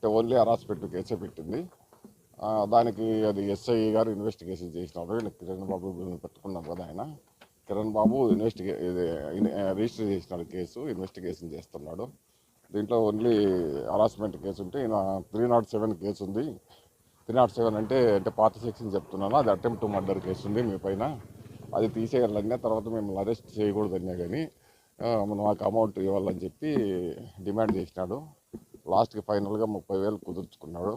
అంటే only harassment కేసే పెట్టింది. దానికి అది ఎస్ఐ గారు ఇన్వెస్టిగేషన్ చేసినారు. కిరణ్ బాబు పెట్టుకున్నారు కదా ఆయన. కిరణ్ బాబు రిజిస్టర్ చేసినాడు కేసు, ఇన్వెస్టిగేషన్ చేస్తున్నాడు. దీంట్లో ఓన్లీ హరాస్మెంట్ కేసు ఉంటే ఈయన 307 కేసు ఉంది. 307 అంటే పాత సెక్షన్ చెప్తున్నాను, అది అటెంప్ట్ టు మర్డర్ కేసు ఉంది మీ పైన, అది తీసేయాలన్నా తర్వాత మిమ్మల్ని అరెస్ట్ చేయకూడదన్నా కానీ మాకు అమౌంట్ ఇవ్వాలని చెప్పి డిమాండ్ చేసినాడు. లాస్ట్కి ఫైనల్గా 30,000 కుదుర్చుకున్నాడు.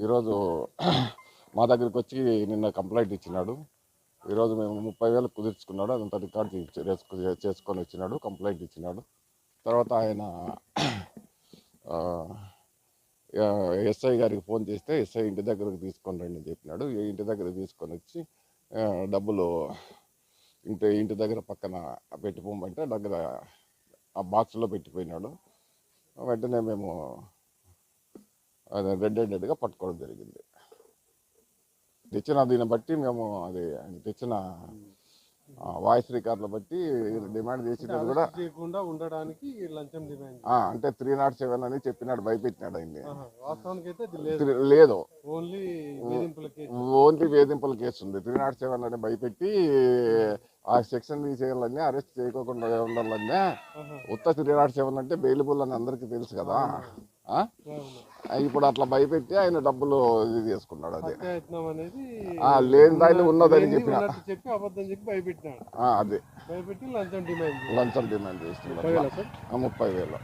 ఈరోజు మా దగ్గరికి వచ్చి నిన్న కంప్లైంట్ ఇచ్చినాడు. ఈరోజు మేము 30,000 కుదుర్చుకున్నాడు. అదంతా రికార్డ్ చేసుకొని వచ్చినాడు, కంప్లైంట్ ఇచ్చినాడు. తర్వాత ఆయన ఎస్ఐ గారికి ఫోన్ చేస్తే ఎస్ఐ ఇంటి దగ్గరకు తీసుకొని రండి అని చెప్పినాడు. ఇంటి దగ్గర తీసుకొని వచ్చి డబ్బులు ఇంటి దగ్గర పక్కన పెట్టిపోమంటే దగ్గర ఆ బాక్స్లో పెట్టిపోయినాడు. వెంటనే మేము రెడ్ హ్యాండెడ్గా పట్టుకోవడం జరిగింది. తెచ్చిన దీన్ని బట్టి మేము అది తెచ్చిన వాయిస్ రికార్డులు బట్టి డిమాండ్ చేసినది కూడా ఉండడానికి లంచం డిమాండ్ అంటే 307 అని చెప్పినాడు, భయపెట్టినాడు ఆయన్ని. లేదు, ఓన్లీ వేధింపుల కేసు ఉంది. 307 అని భయపెట్టి ఆ సెక్షన్ తీసేయాలన్నా, అరెస్ట్ చేయకోకుండా ఉండాలన్నా. ఉత్త 307 అంటే బెయిలబుల్ అని అందరికీ తెలుసు కదా. ఇప్పుడు అట్లా భయపెట్టి ఆయన డబ్బులు ఇది చేసుకున్నాడు. అది లేని దాన్ని ఉన్నదని చెప్పి అదే లంచం డిమాండ్ చేస్తున్నాడు. 30,000.